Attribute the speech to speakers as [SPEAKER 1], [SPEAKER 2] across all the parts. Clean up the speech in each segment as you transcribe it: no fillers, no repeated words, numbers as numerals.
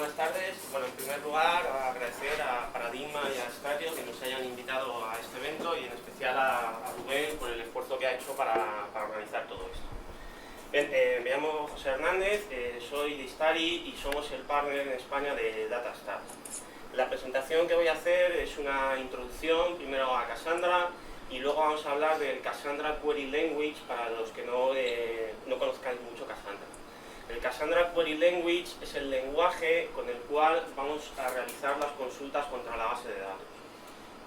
[SPEAKER 1] buenas tardes. Bueno, en primer lugar, agradecer a Paradigma y a Stratio que nos hayan invitado a este evento y en especial a Rubén por el esfuerzo que ha hecho para organizar todo esto. Bien, me llamo José Hernández, soy de Istari y somos el partner en España de DataStar. La presentación que voy a hacer es una introducción primero a Cassandra y luego vamos a hablar del Cassandra Query Language para los que no conozcáis mucho Cassandra. El Cassandra Query Language es el lenguaje con el cual vamos a realizar las consultas contra la base de datos.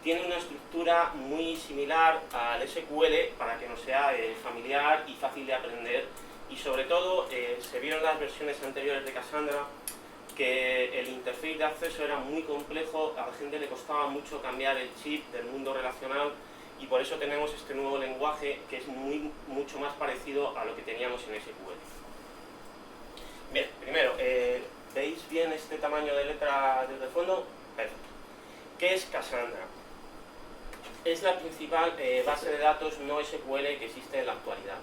[SPEAKER 1] Tiene una estructura muy similar al SQL para que nos sea familiar y fácil de aprender, y sobre todo se vieron en las versiones anteriores de Cassandra que el interface de acceso era muy complejo, a la gente le costaba mucho cambiar el chip del mundo relacional y por eso tenemos este nuevo lenguaje que es mucho más parecido a lo que teníamos en SQL. Bien, primero, ¿veis bien este tamaño de letra desde el fondo? Perfecto. ¿Qué es Cassandra? Es la principal base de datos no SQL que existe en la actualidad.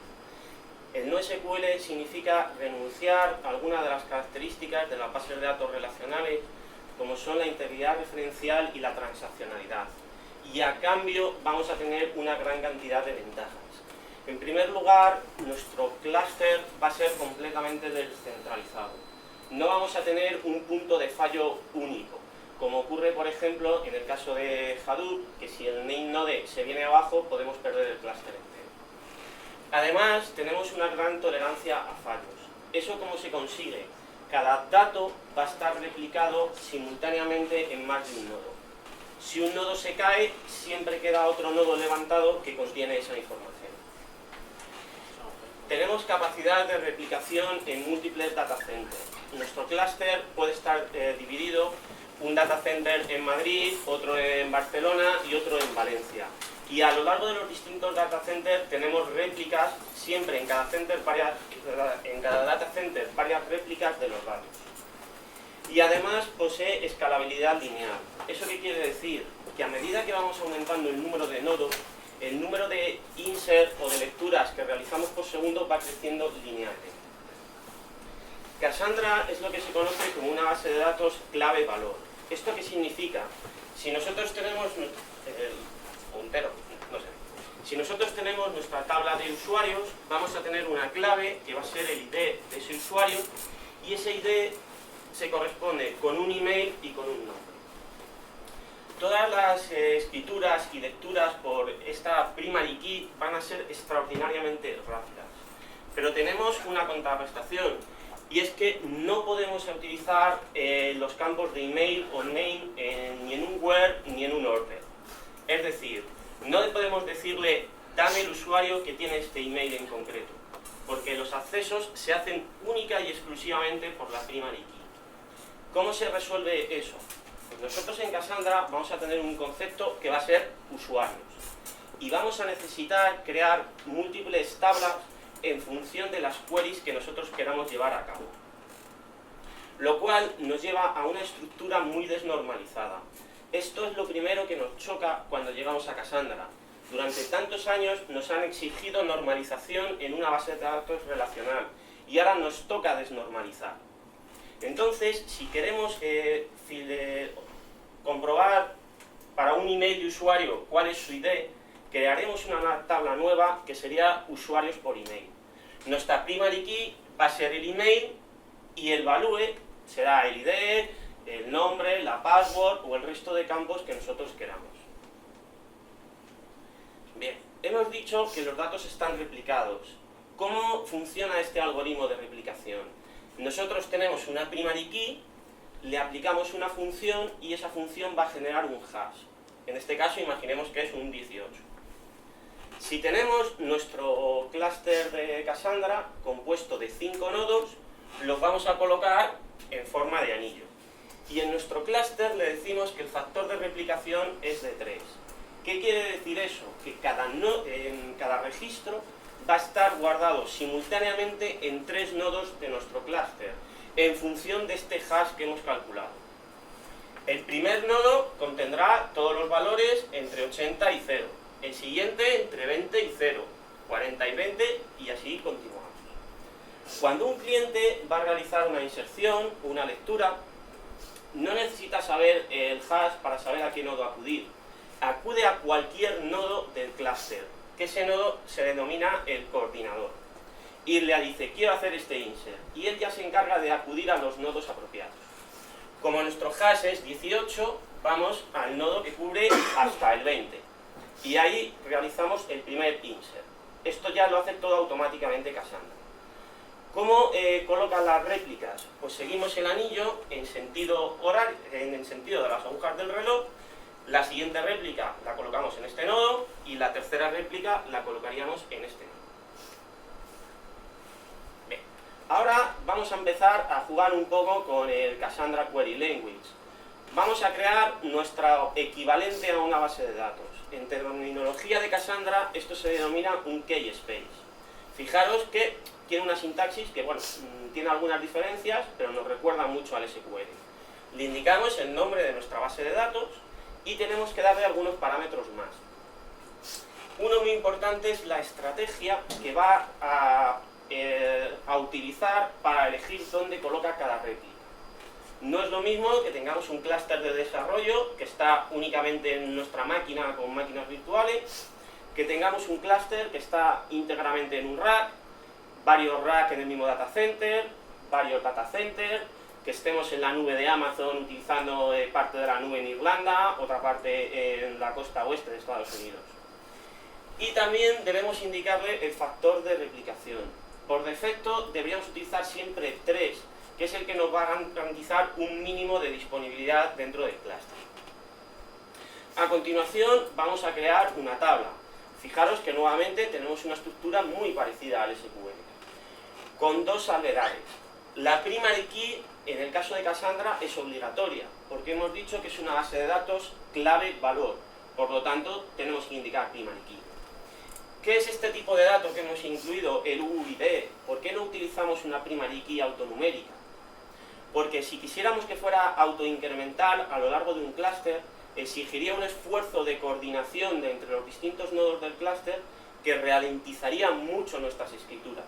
[SPEAKER 1] El no SQL significa renunciar a algunas de las características de las bases de datos relacionales, como son la integridad referencial y la transaccionalidad. Y a cambio vamos a tener una gran cantidad de ventajas. En primer lugar, nuestro clúster va a ser completamente descentralizado. No vamos a tener un punto de fallo único, como ocurre, por ejemplo, en el caso de Hadoop, que si el name node se viene abajo, podemos perder el clúster entero. Además, tenemos una gran tolerancia a fallos. ¿Eso cómo se consigue? Cada dato va a estar replicado simultáneamente en más de un nodo. Si un nodo se cae, siempre queda otro nodo levantado que contiene esa información. Tenemos capacidad de replicación en múltiples data centers. Nuestro clúster puede estar dividido, un data center en Madrid, otro en Barcelona y otro en Valencia. Y a lo largo de los distintos data centers tenemos réplicas, siempre en cada data center varias réplicas de los datos. Y además posee escalabilidad lineal. ¿Eso qué quiere decir? Que a medida que vamos aumentando el número de nodos, el número de insert o de lecturas que realizamos por segundo va creciendo linealmente. Cassandra es lo que se conoce como una base de datos clave-valor. ¿Esto qué significa? Si nosotros tenemos Si nosotros tenemos nuestra tabla de usuarios, vamos a tener una clave que va a ser el ID de ese usuario y ese ID se corresponde con un email y con un nombre. Todas las escrituras y lecturas por esta primary key van a ser extraordinariamente rápidas. Pero tenemos una contrarrestación y es que no podemos utilizar los campos de email o name ni en un where ni en un order. Es decir, no podemos decirle dame el usuario que tiene este email en concreto, porque los accesos se hacen única y exclusivamente por la primary key. ¿Cómo se resuelve eso? Pues nosotros en Cassandra vamos a tener un concepto que va a ser usuarios y vamos a necesitar crear múltiples tablas en función de las queries que nosotros queramos llevar a cabo, lo cual nos lleva a una estructura muy desnormalizada. Esto es lo primero que nos choca cuando llegamos a Cassandra. Durante tantos años nos han exigido normalización en una base de datos relacional y ahora nos toca desnormalizar. Entonces, si queremos comprobar para un email de usuario cuál es su ID, crearemos una tabla nueva que sería usuarios por email. Nuestra primary key va a ser el email y el value será el ID, el nombre, la password o el resto de campos que nosotros queramos. Bien, hemos dicho que los datos están replicados. ¿Cómo funciona este algoritmo de replicación? Nosotros tenemos una primary key, le aplicamos una función y esa función va a generar un hash. En este caso imaginemos que es un 18. Si tenemos nuestro clúster de Cassandra compuesto de 5 nodos, los vamos a colocar en forma de anillo. Y en nuestro clúster le decimos que el factor de replicación es de 3. ¿Qué quiere decir eso? Que en cada registro va a estar guardado simultáneamente en 3 nodos de nuestro clúster, en función de este hash que hemos calculado. El primer nodo contendrá todos los valores entre 80 y 0. El siguiente entre 20 y 0, 40 y 20 y así continuamos. Cuando un cliente va a realizar una inserción o una lectura, no necesitas saber el hash para saber a qué nodo acudir. Acude a cualquier nodo del clúster, que ese nodo se denomina el coordinador. Y le dice, quiero hacer este insert. Y él ya se encarga de acudir a los nodos apropiados. Como nuestro hash es 18, vamos al nodo que cubre hasta el 20. Y ahí realizamos el primer insert. Esto ya lo hace todo automáticamente Cassandra. ¿Cómo colocan las réplicas? Pues seguimos el anillo en sentido horario, en el sentido de las agujas del reloj. La siguiente réplica la colocamos en este nodo y la tercera réplica la colocaríamos en este nodo. Bien. Ahora vamos a empezar a jugar un poco con el Cassandra Query Language. Vamos a crear nuestro equivalente a una base de datos. En terminología de Cassandra esto se denomina un key space. Fijaros que tiene una sintaxis que, bueno, tiene algunas diferencias, pero nos recuerda mucho al SQL. Le indicamos el nombre de nuestra base de datos y tenemos que darle algunos parámetros más. Uno muy importante es la estrategia que va a utilizar para elegir dónde coloca cada réplica. No es lo mismo que tengamos un clúster de desarrollo que está únicamente en nuestra máquina con máquinas virtuales, que tengamos un clúster que está íntegramente en un rack, varios racks en el mismo data center, varios data centers, que estemos en la nube de Amazon utilizando parte de la nube en Irlanda, otra parte en la costa oeste de Estados Unidos. Y también debemos indicarle el factor de replicación. Por defecto deberíamos utilizar siempre 3, que es el que nos va a garantizar un mínimo de disponibilidad dentro del clúster. A continuación vamos a crear una tabla. Fijaros que nuevamente tenemos una estructura muy parecida al SQL, con dos salvedades. La primary key, en el caso de Cassandra, es obligatoria, porque hemos dicho que es una base de datos clave-valor, por lo tanto tenemos que indicar primary key. ¿Qué es este tipo de datos que hemos incluido? El UID. ¿Por qué no utilizamos una primary key autonumérica? Porque si quisiéramos que fuera autoincremental a lo largo de un clúster, exigiría un esfuerzo de coordinación entre los distintos nodos del clúster que ralentizaría mucho nuestras escrituras.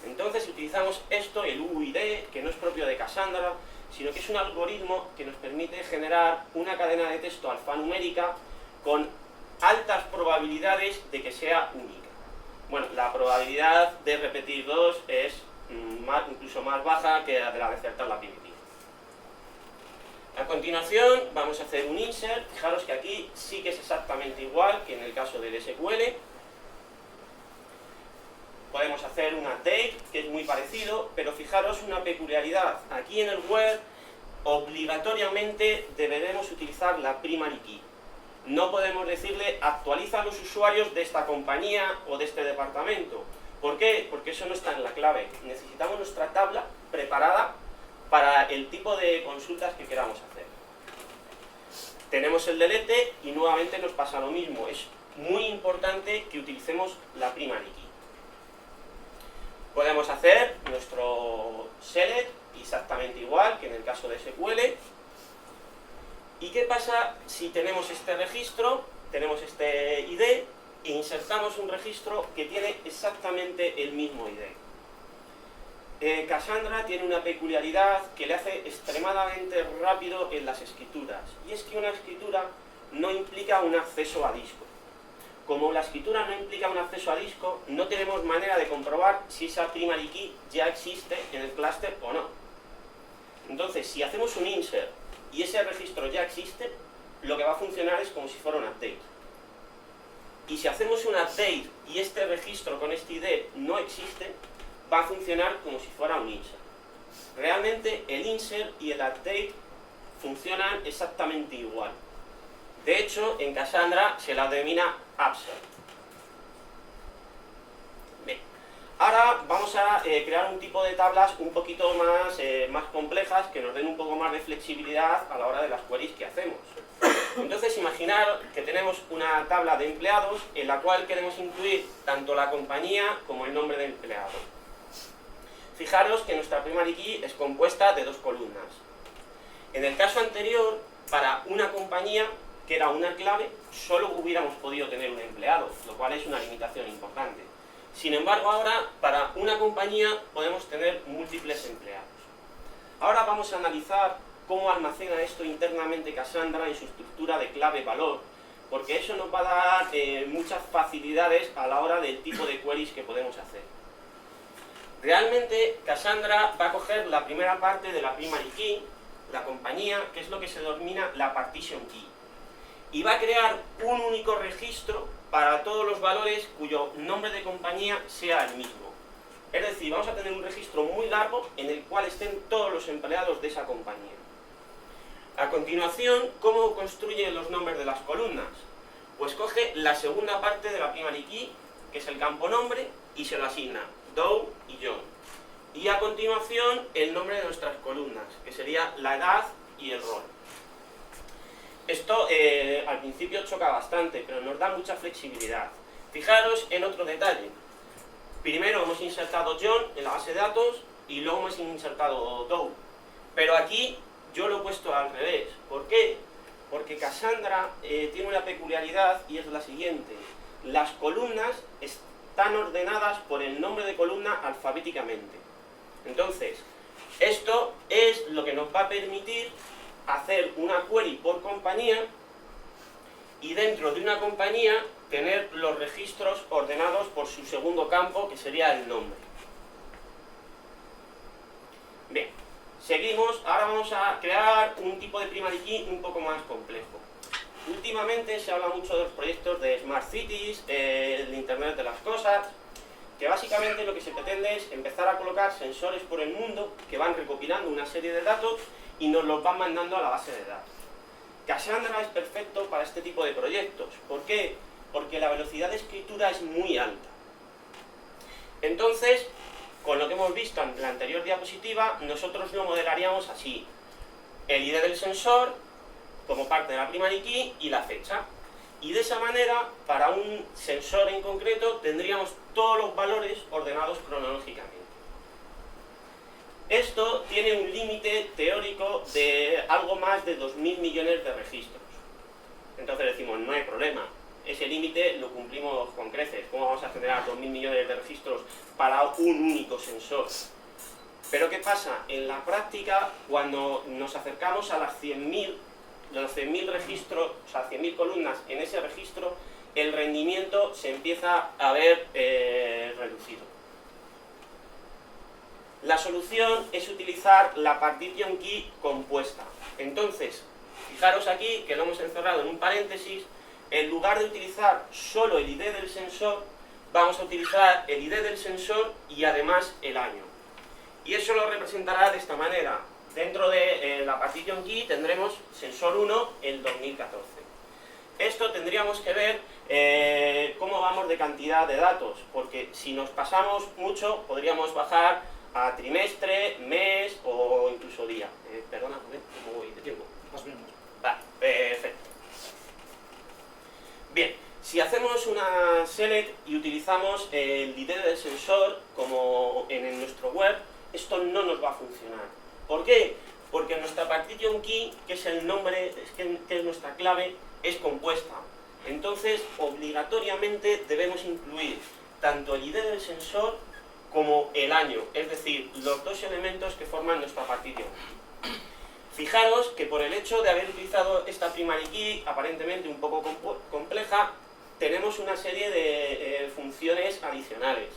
[SPEAKER 1] Entonces utilizamos esto, el UID, que no es propio de Cassandra, sino que es un algoritmo que nos permite generar una cadena de texto alfanumérica con altas probabilidades de que sea única. Bueno, la probabilidad de repetir 2 es incluso más baja que la de acertar la primitiva. A continuación vamos a hacer un insert. Fijaros que aquí sí que es exactamente igual que en el caso del SQL. Podemos hacer una take, que es muy parecido, pero fijaros una peculiaridad. Aquí en el where obligatoriamente deberemos utilizar la primary key. No podemos decirle actualiza a los usuarios de esta compañía o de este departamento. ¿Por qué? Porque eso no está en la clave. Necesitamos nuestra tabla preparada para el tipo de consultas que queramos hacer. Tenemos el delete y nuevamente nos pasa lo mismo. Es muy importante que utilicemos la primary key. Podemos hacer nuestro select exactamente igual que en el caso de SQL. ¿Y qué pasa si tenemos este registro, tenemos este ID e insertamos un registro que tiene exactamente el mismo ID? Cassandra tiene una peculiaridad que le hace extremadamente rápido en las escrituras, y es que una escritura no implica un acceso a disco. Como la escritura no implica un acceso a disco, no tenemos manera de comprobar si esa primary key ya existe en el clúster o no. Entonces, si hacemos un insert y ese registro ya existe, lo que va a funcionar es como si fuera un update. Y si hacemos un update y este registro con este ID no existe, va a funcionar como si fuera un insert. Realmente el insert y el update funcionan exactamente igual. De hecho, en Cassandra se la denomina upsert. Bien. Ahora vamos a crear un tipo de tablas un poquito más complejas que nos den un poco más de flexibilidad a la hora de las queries que hacemos. Entonces, imaginar que tenemos una tabla de empleados en la cual queremos incluir tanto la compañía como el nombre del empleado. Fijaros que nuestra primary key es compuesta de 2 columnas. En el caso anterior, para una compañía, que era una clave, solo hubiéramos podido tener un empleado, lo cual es una limitación importante. Sin embargo, ahora, para una compañía, podemos tener múltiples empleados. Ahora vamos a analizar cómo almacena esto internamente Cassandra en su estructura de clave-valor, porque eso nos va a dar muchas facilidades a la hora del tipo de queries que podemos hacer. Realmente Cassandra va a coger la primera parte de la primary key, la compañía, que es lo que se denomina la partition key, y va a crear un único registro para todos los valores cuyo nombre de compañía sea el mismo. Es decir, vamos a tener un registro muy largo en el cual estén todos los empleados de esa compañía. A continuación, ¿cómo construye los nombres de las columnas? Pues coge la segunda parte de la primary key, que es el campo nombre, y se lo asigna Doe y John. Y a continuación, el nombre de nuestras columnas, que sería la edad y el rol. Esto al principio choca bastante, pero nos da mucha flexibilidad. Fijaros en otro detalle. Primero hemos insertado John en la base de datos y luego hemos insertado Doe. Pero aquí yo lo he puesto al revés. ¿Por qué? Porque Cassandra tiene una peculiaridad y es la siguiente. Las columnas están ordenadas por el nombre de columna alfabéticamente. Entonces, esto es lo que nos va a permitir hacer una query por compañía y dentro de una compañía tener los registros ordenados por su segundo campo, que sería el nombre. Bien, seguimos. Ahora vamos a crear un tipo de primary key un poco más complejo. Últimamente se habla mucho de los proyectos de Smart Cities, el Internet de las Cosas, que básicamente lo que se pretende es empezar a colocar sensores por el mundo que van recopilando una serie de datos y nos los van mandando a la base de datos. Cassandra es perfecto para este tipo de proyectos. ¿Por qué? Porque la velocidad de escritura es muy alta. Entonces, con lo que hemos visto en la anterior diapositiva, nosotros lo modelaríamos así. El ID del sensor, como parte de la primary key, y la fecha. Y de esa manera, para un sensor en concreto, tendríamos todos los valores ordenados cronológicamente. Esto tiene un límite teórico de algo más de 2.000 millones de registros. Entonces decimos, no hay problema. Ese límite lo cumplimos con creces. ¿Cómo vamos a generar 2.000 millones de registros para un único sensor? Pero ¿qué pasa? En la práctica, cuando nos acercamos a las 100.000 registros, o sea, 100.000 columnas en ese registro, el rendimiento se empieza a ver reducido. La solución es utilizar la partition key compuesta. Entonces, fijaros aquí que lo hemos encerrado en un paréntesis. En lugar de utilizar solo el ID del sensor, vamos a utilizar el ID del sensor y además el año. Y eso lo representará de esta manera. Dentro de la partition key tendremos sensor 1 el 2014. Esto tendríamos que ver cómo vamos de cantidad de datos, porque si nos pasamos mucho podríamos bajar a trimestre, mes o incluso día. Perdona, ¿cómo voy de tiempo?
[SPEAKER 2] Más o menos.
[SPEAKER 1] Vale, perfecto. Bien, si hacemos una select y utilizamos el ID del sensor como en nuestro web, esto no nos va a funcionar. ¿Por qué? Porque nuestra partition key, que es el nombre, que es nuestra clave, es compuesta. Entonces, obligatoriamente debemos incluir tanto el ID del sensor como el año, es decir, los dos elementos que forman nuestra partition. Fijaros que por el hecho de haber utilizado esta primary key, aparentemente un poco compleja, tenemos una serie de funciones adicionales.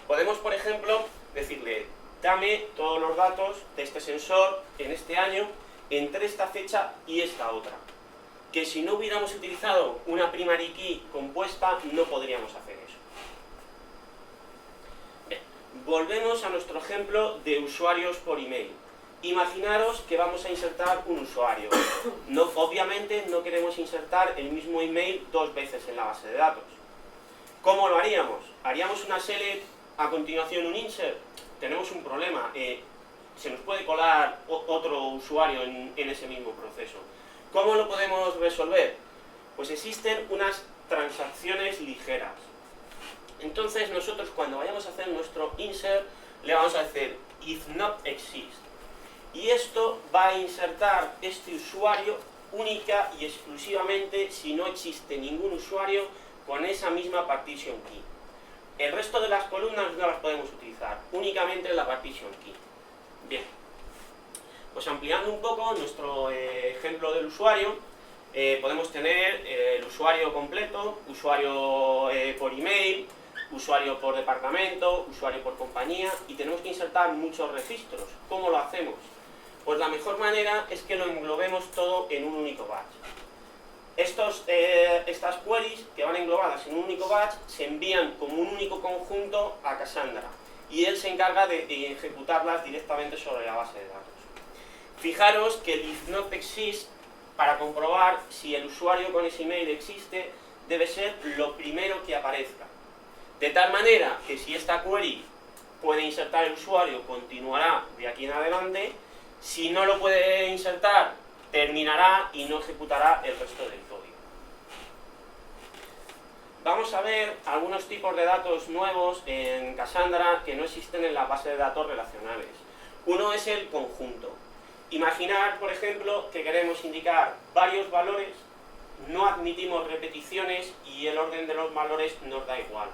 [SPEAKER 1] Podemos, por ejemplo, decirle, dame todos los datos de este sensor en este año, entre esta fecha y esta otra. Que si no hubiéramos utilizado una primary key compuesta, no podríamos hacer eso. Bien, volvemos a nuestro ejemplo de usuarios por email. Imaginaros que vamos a insertar un usuario. Obviamente no queremos insertar el mismo email dos veces en la base de datos. ¿Cómo lo haríamos? ¿Haríamos una select, a continuación un insert? Tenemos un problema. Se nos puede colar otro usuario en ese mismo proceso. ¿Cómo lo podemos resolver? Pues existen unas transacciones ligeras. Entonces nosotros cuando vayamos a hacer nuestro insert le vamos a decir if not exist. Y esto va a insertar este usuario única y exclusivamente si no existe ningún usuario con esa misma partition key. El resto de las columnas no las podemos utilizar, únicamente la partition key. Bien. Pues ampliando un poco nuestro ejemplo del usuario, podemos tener el usuario completo, usuario por email, usuario por departamento, usuario por compañía, y tenemos que insertar muchos registros. ¿Cómo lo hacemos? Pues la mejor manera es que lo englobemos todo en un único batch. Estas queries que van englobadas en un único batch se envían como un único conjunto a Cassandra y él se encarga de ejecutarlas directamente sobre la base de datos. Fijaros que el if not exist, para comprobar si el usuario con ese email existe, debe ser lo primero que aparezca. De tal manera que si esta query puede insertar el usuario, continuará de aquí en adelante. Si no lo puede insertar, terminará y no ejecutará el resto del código. Vamos a ver algunos tipos de datos nuevos en Cassandra que no existen en la base de datos relacionales. Uno es el conjunto. Imaginar, por ejemplo, que queremos indicar varios valores, no admitimos repeticiones y el orden de los valores nos da igual.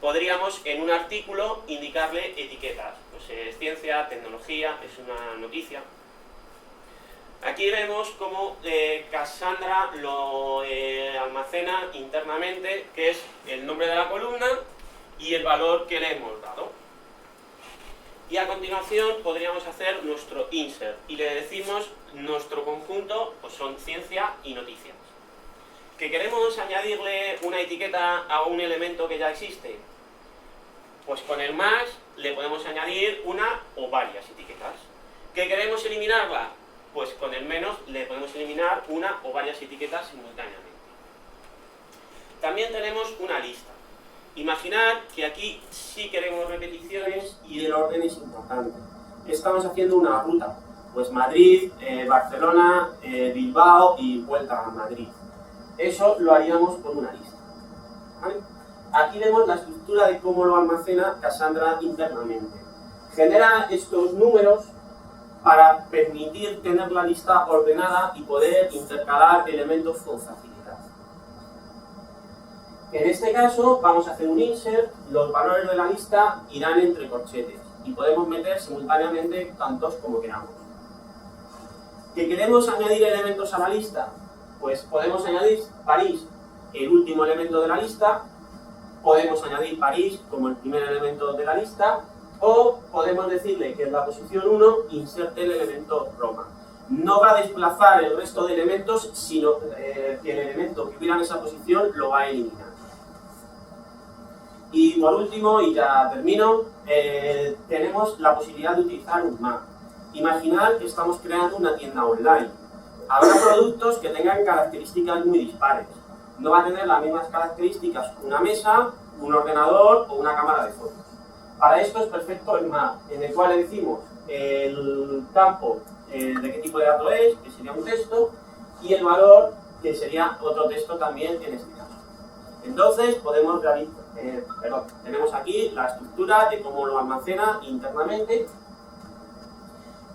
[SPEAKER 1] Podríamos en un artículo indicarle etiquetas, pues ciencia, tecnología, es una noticia. Aquí vemos cómo Cassandra lo almacena internamente, que es el nombre de la columna y el valor que le hemos dado. Y a continuación podríamos hacer nuestro insert y le decimos nuestro conjunto, pues son ciencia y noticias. ¿Que queremos añadirle una etiqueta a un elemento que ya existe? Pues con el más le podemos añadir una o varias etiquetas. ¿Que queremos eliminarla? Pues con el menos le podemos eliminar una o varias etiquetas simultáneamente. También tenemos una lista. Imaginad que aquí sí queremos repeticiones y el orden es importante. Estamos haciendo una ruta, pues Madrid, Barcelona, Bilbao y vuelta a Madrid. Eso lo haríamos con una lista. ¿Vale? Aquí vemos la estructura de cómo lo almacena Cassandra internamente. Genera estos números para permitir tener la lista ordenada y poder intercalar elementos con facilidad. En este caso vamos a hacer un insert, los valores de la lista irán entre corchetes y podemos meter simultáneamente tantos como queramos. ¿Que queremos añadir elementos a la lista? Pues podemos añadir París, el último elemento de la lista, podemos añadir París como el primer elemento de la lista, o podemos decirle que en la posición 1 inserte el elemento Roma. No va a desplazar el resto de elementos, sino que el elemento que hubiera en esa posición lo va a eliminar. Y por último, y ya termino, tenemos la posibilidad de utilizar un map. Imaginad que estamos creando una tienda online. Habrá productos que tengan características muy dispares. No va a tener las mismas características una mesa, un ordenador o una cámara de fotos. Para esto es perfecto el map, en el cual le decimos el campo de qué tipo de dato es, que sería un texto, y el valor, que sería otro texto también en este caso. Entonces podemos realizar, tenemos aquí la estructura de cómo lo almacena internamente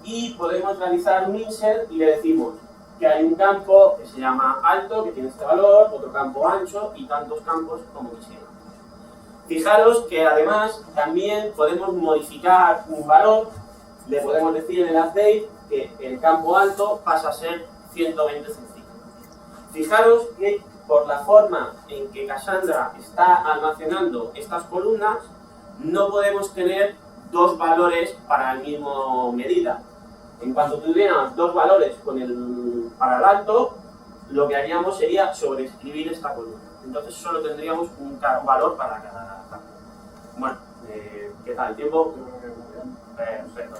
[SPEAKER 1] y podemos realizar un insert y le decimos que hay un campo que se llama alto, que tiene este valor, otro campo ancho y tantos campos como quisiéramos. Fijaros que además también podemos modificar un valor, le podemos decir en el update que el campo alto pasa a ser 120 centímetros. Fijaros que por la forma en que Cassandra está almacenando estas columnas, no podemos tener dos valores para la misma medida. En cuanto tuviéramos dos valores para el alto, lo que haríamos sería sobreescribir esta columna. Entonces solo tendríamos un valor para cada campo. Bueno, ¿qué tal el tiempo? Perfecto.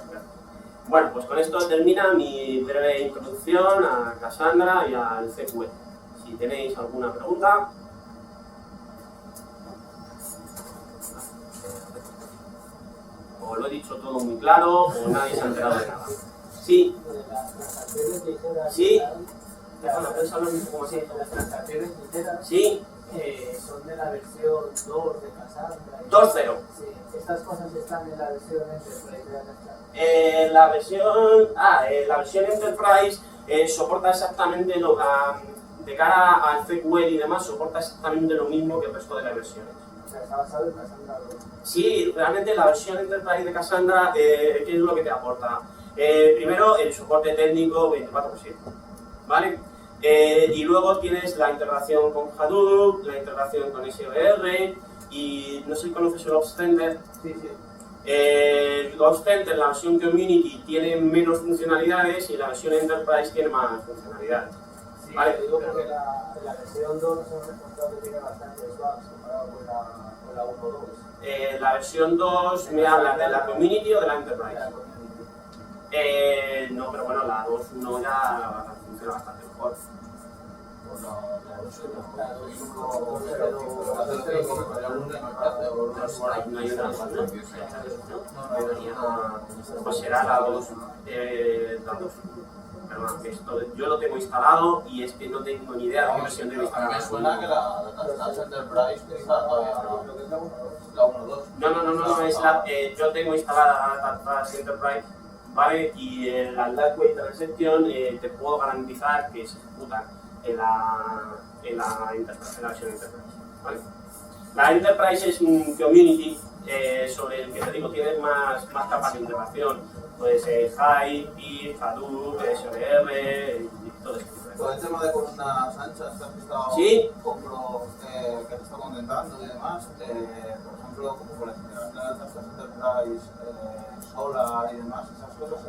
[SPEAKER 1] Bueno, pues con esto termina mi breve introducción a Cassandra y al CQE. Si tenéis alguna pregunta. O lo he dicho todo muy claro, o nadie se ha enterado de nada. Sí. Sí. ¿Cómo así?
[SPEAKER 2] Las transacciones ligeras
[SPEAKER 1] Sí.
[SPEAKER 2] Son de la versión 2 de Cassandra.
[SPEAKER 1] 2.0.
[SPEAKER 2] Sí. Estas cosas están en la versión Enterprise de Cassandra.
[SPEAKER 1] La versión Enterprise soporta exactamente de cara al CQL y demás, soporta exactamente lo mismo que el resto de las versiones.
[SPEAKER 2] O sea, está basado en Cassandra 2.
[SPEAKER 1] Sí, realmente la versión Enterprise de Cassandra, ¿qué es lo que te aporta? Primero, el soporte técnico 24/7, ¿vale? Y luego tienes la integración con Hadoop, la integración con SOR, y no sé si conoces el OpsCenter.
[SPEAKER 2] Sí, sí.
[SPEAKER 1] El OpsCenter, la versión Community, tiene menos funcionalidades y la versión Enterprise tiene más funcionalidades.
[SPEAKER 2] Sí,
[SPEAKER 1] vale,
[SPEAKER 2] te digo porque la versión 2 nos hemos encontrado que tiene bastantes bugs comparado con la 1.2.
[SPEAKER 1] La versión 2 me habla de la Community o de la Enterprise. No, pero bueno, la 2.1 ya funciona bastante mejor. No hay una pues será la 2. Perdón, esto yo lo tengo instalado y es que no tengo ni idea de qué versión tengo instalada.
[SPEAKER 3] Me suena que la Enterprise utiliza todavía la 1.2.
[SPEAKER 1] No, es la, yo tengo instalada la Enterprise, ¿vale? Y la Lightweight Transaction te puedo garantizar que se ejecuta en la versión Enterprise, ¿vale? La Enterprise es un community sobre el que te digo tienes más capas de integración. Pues Hive, PIP, Hadoop, SOR y todo eso.
[SPEAKER 3] Todo el tema de columnas anchas que has estado,
[SPEAKER 1] ¿sí?
[SPEAKER 3] Que has estado comentando y demás, por ejemplo, como con las integraciones de estas Enterprise, Solar y demás, esas cosas.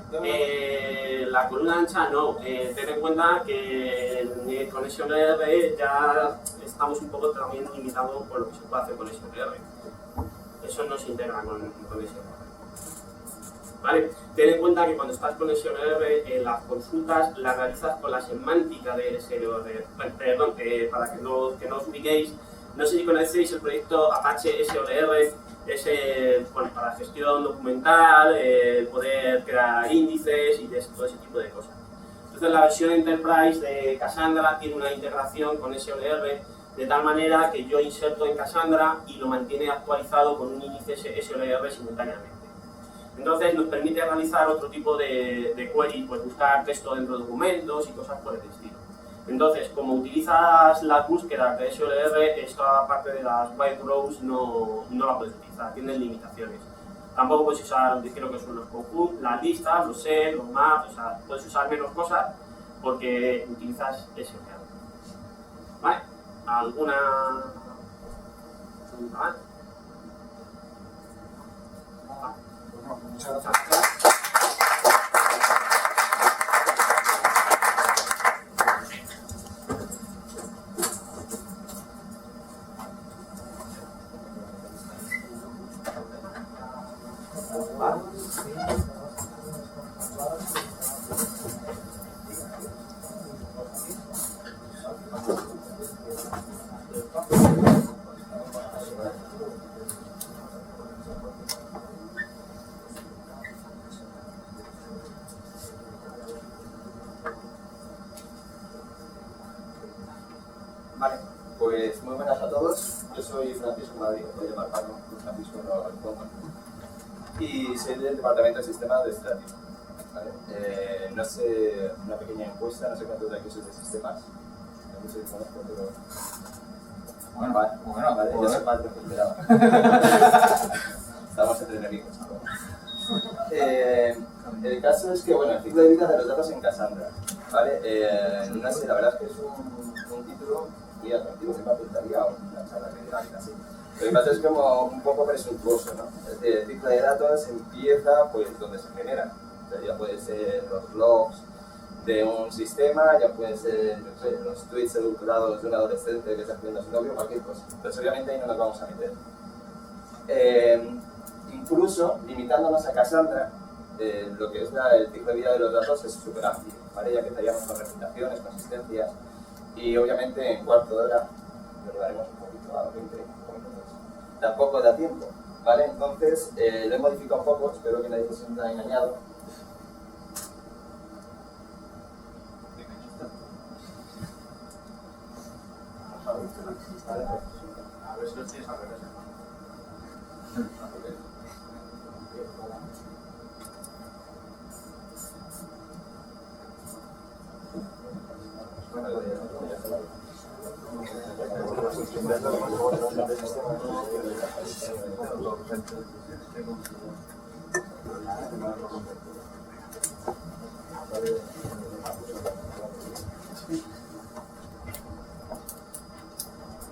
[SPEAKER 1] La columna ancha no, ten en cuenta que con SOR ya estamos un poco también limitados por lo que se puede hacer con SOR. Eso no se integra con SOR. ¿Vale? Ten en cuenta que cuando estás con SOR, las consultas las realizas con la semántica de SOR. Perdón, para que no os ubiquéis, no sé si conocéis el proyecto Apache SOR, bueno, para gestión documental, poder crear índices y todo ese tipo de cosas. Entonces la versión Enterprise de Cassandra tiene una integración con SOR de tal manera que yo inserto en Cassandra y lo mantiene actualizado con un índice SOR simultáneamente. Entonces nos permite realizar otro tipo de query, pues buscar texto dentro de documentos y cosas por el estilo. Entonces, como utilizas las búsquedas de SOR, esta parte de las white rows no la puedes utilizar, tienes limitaciones. Tampoco puedes usar, dijeron que son los conjuntos, las listas, los sets, los maps, o sea, puedes usar menos cosas porque utilizas SOR. ¿Vale? ¿Alguna pregunta más?
[SPEAKER 4] Muchas gracias.
[SPEAKER 5] Vale, pues muy buenas a todos. Yo soy Francisco Madrid, voy a llamar Pablo, Francisco no respondo. Y soy del Departamento de Sistemas Administrativos. ¿Vale? No sé, una pequeña encuesta, no sé cuántos de aquí sois de sistemas. No sé si conozco, pero... Bueno, vale, yo soy más de lo que esperaba. Estamos entre enemigos. El caso es que, bueno, el ciclo de vida de los datos en Cassandra. ¿Vale? No sé, la verdad es que es un título muy atractivo, que me apuntaría a una charla que diga algo así. Lo que pasa es como un poco presuntuoso, ¿no? El ciclo de datos empieza pues donde se generan. O sea, ya puede ser los logs de un sistema, ya puede ser, no sé, los tweets edulcorados de un adolescente que está haciendo a su novio, cualquier cosa. Entonces obviamente ahí no nos vamos a meter. Incluso, limitándonos a Cassandra, lo que es el ciclo de vida de los datos es súper amplio, ¿vale? Ya que estaríamos con representaciones, consistencias, y obviamente en cuarto de hora lo llevaremos un poquito a 20 minutos. Tampoco da tiempo, ¿vale? Entonces lo he modificado un poco, espero que nadie se sienta engañado.
[SPEAKER 3] A ver si lo tienes al revés.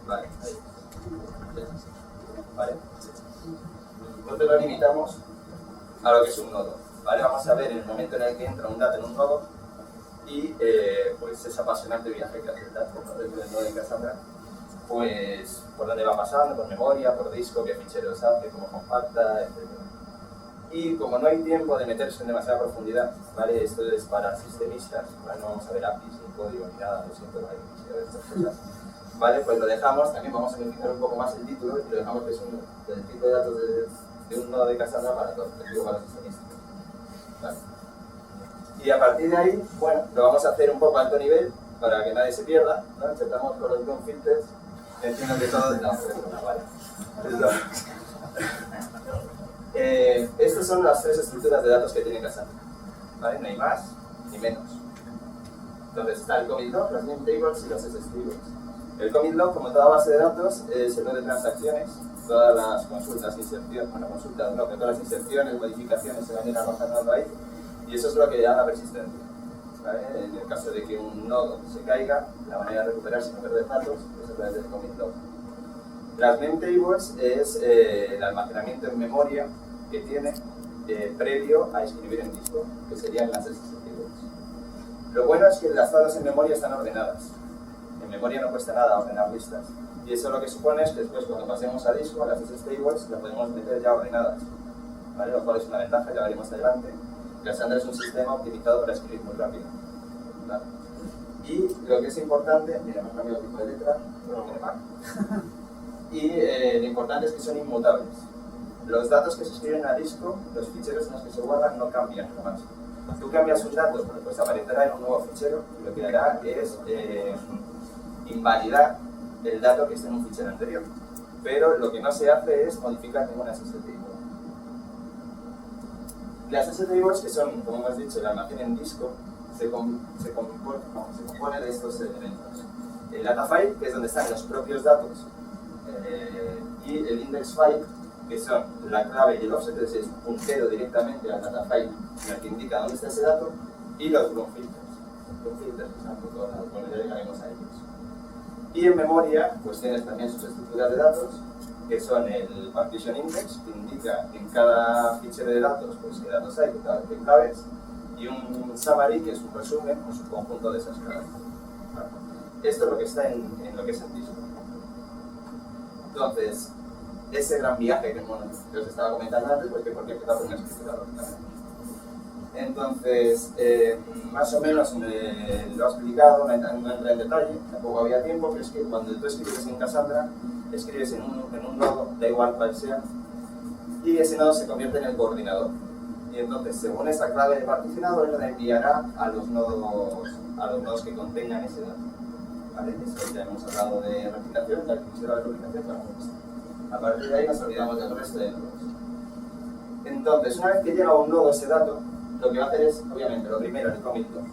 [SPEAKER 5] Vale, ahí. Vale. Entonces lo limitamos a lo que es un nodo. ¿Vale? Vamos a ver en el momento en el que entra un dato en un nodo y pues ese apasionante viaje que hace el dato desde el nodo de Cassandra, pues por dónde va pasando, por memoria, por disco, qué ficheros hace, cómo compacta, etc. Y como no hay tiempo de meterse en demasiada profundidad, ¿vale? Esto es para sistemistas, ¿vale? No vamos a ver APIs ni código ni nada, lo siento, no hay que ver estas cosas. ¿Vale? Pues lo dejamos, también vamos a modificar un poco más el título y lo dejamos que es el tipo de datos de un nodo de Cassandra para todos, digo para los sistemistas. ¿Vale? Y a partir de ahí, bueno, lo vamos a hacer un poco a alto nivel para que nadie se pierda, ¿no? Empezamos con los DOM filters, entiendo que todo es ¿vale? Estas son las tres estructuras de datos que tiene Cassandra, ¿vale? No hay más ni menos. Entonces está el commit log, las name tables y los SSTables. El commit log, como toda base de datos, es el log de transacciones, todas las consultas, inserciones, bueno, consultas no, pero todas las inserciones, modificaciones se van a ir almacenando ahí, y eso es lo que da la persistencia. ¿Vale? En el caso de que un nodo se caiga, la manera de recuperar sin perder datos es a través del commit log. Las name tables es el almacenamiento en memoria que tiene previo a escribir en disco, que serían las SSTables. Lo bueno es que las tablas en memoria están ordenadas. En memoria no cuesta nada ordenar listas. Y eso lo que supone es que después, cuando pasemos a disco, a las SSTables las podemos meter ya ordenadas. ¿Vale? Lo cual es una ventaja, ya veremos adelante. Cassandra es un sistema optimizado para escribir muy rápido. ¿Vale? Y lo que es importante, mira, hemos cambiado el tipo de letra, no tiene mal. Y lo importante es que son inmutables. Los datos que se escriben a disco, los ficheros en los que se guardan, no cambian jamás. Tú cambias un dato, pues aparecerá en un nuevo fichero y lo que hará es invalidar el dato que está en un fichero anterior. Pero lo que no se hace es modificar ninguna SSTable. Las SSTables, que son, como hemos dicho, el almacén en disco, se compone de estos elementos. El data file, que es donde están los propios datos, y el index file, que son la clave y el offset, es un puntero directamente al data file en el que indica dónde está ese dato, y los DOM filters. Los filters que están por todos lados, bueno, ya llegaremos a ellos. Y en memoria, pues tienes también sus estructuras de datos, que son el partition index, que indica en cada fichero de datos pues, qué datos hay, qué claves, y un summary, que es un resumen, un subconjunto de esas claves. Esto es lo que está en lo que es el disco. Entonces, ese gran viaje que os estaba comentando antes, pues que porque empezó con una escritura lógicamente. Entonces, más o menos lo he explicado, no entra en detalle, tampoco había tiempo, pero es que cuando tú escribes en Cassandra, escribes en un nodo, da igual cuál sea, y ese nodo se convierte en el coordinador. Y entonces, según esa clave de particionado, él la enviará a los nodos que contengan ese dato. ¿Vale? Eso ya hemos hablado de replicación, ya quisiera la replicación, pero a partir de ahí nos olvidamos del resto de nodos. Entonces, una vez que llega a un nodo ese dato, lo que va a hacer es, obviamente, lo primero, el commit log.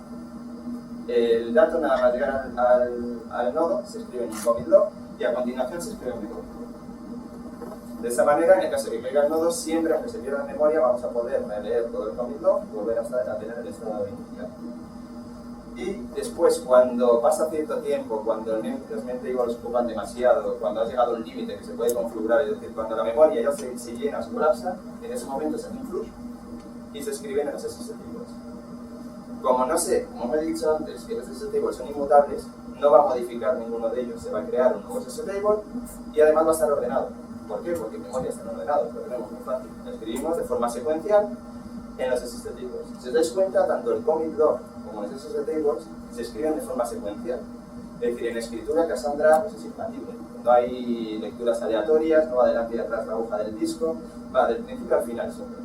[SPEAKER 5] El dato, nada más llegar al nodo, se escribe en un commit log y a continuación se escribe en un commit log. De esa manera, en el caso de que caiga el nodo, siempre, aunque se pierda en memoria, vamos a poder releer todo el commit log y volver a tener el estado inicial. Y después, cuando pasa cierto tiempo, cuando los name tables ocupan demasiado, cuando ha llegado un límite que se puede configurar, es decir, cuando la memoria ya se llena, se colapsa, en ese momento se hace un flush y se escriben en los SSTables. Como he dicho antes que los SSTables son inmutables, no va a modificar ninguno de ellos, se va a crear un nuevo SSTable y además va a estar ordenado. ¿Por qué? Porque en memoria están ordenados, lo tenemos muy fácil. Lo escribimos de forma secuencial en los SSTables. Si os dais cuenta, tanto el commit log como los SSTables se escriben de forma secuencial. Es decir, en escritura Cassandra pues, es infalible. No hay lecturas aleatorias, no va adelante y atrás la aguja del disco, va del principio al final siempre.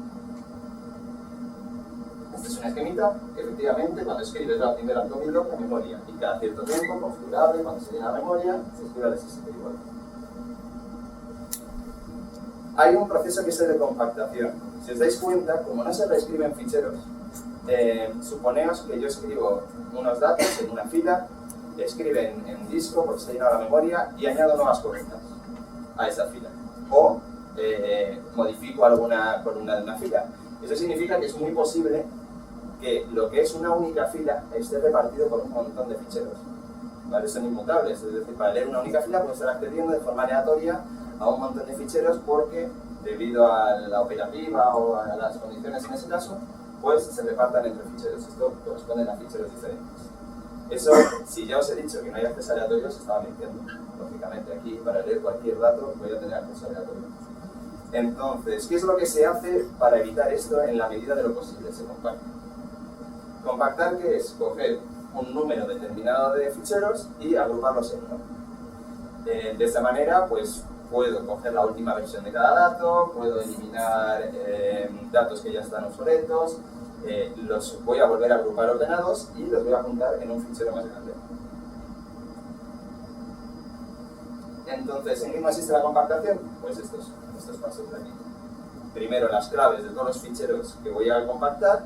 [SPEAKER 5] Este es un esquemita que efectivamente cuando escribes la primera commit log la memoria y cada cierto tiempo, configurable, cuando se llena la memoria, se escribe el SSTable. Hay un proceso que es el de compactación. Si os dais cuenta, como no se reescriben ficheros, suponeos que yo escribo unos datos en una fila, escribe en disco porque se ha llenado la memoria y añado nuevas columnas a esa fila. O modifico alguna columna de una fila. Eso significa que es muy posible que lo que es una única fila esté repartido por un montón de ficheros. ¿Vale? Son inmutables, es decir, para leer una única fila puedes estar accediendo de forma aleatoria a un montón de ficheros porque, debido a la operativa o a las condiciones en ese caso, pues se repartan entre ficheros. Esto corresponde a ficheros diferentes. Eso, si ya os he dicho que no hay acceso aleatorio, os estaba mintiendo. Lógicamente, aquí para leer cualquier dato voy a tener acceso aleatorio. Entonces, ¿qué es lo que se hace para evitar esto en la medida de lo posible? Se compacta. Compactar, ¿qué es? Coger un número determinado de ficheros y agruparlos en uno. De esta manera, pues puedo coger la última versión de cada dato, puedo eliminar datos que ya están obsoletos, los voy a volver a agrupar ordenados y los voy a juntar en un fichero más grande. Entonces, ¿en qué consiste la compactación? Pues estos pasos de aquí. Primero, las claves de todos los ficheros que voy a compactar.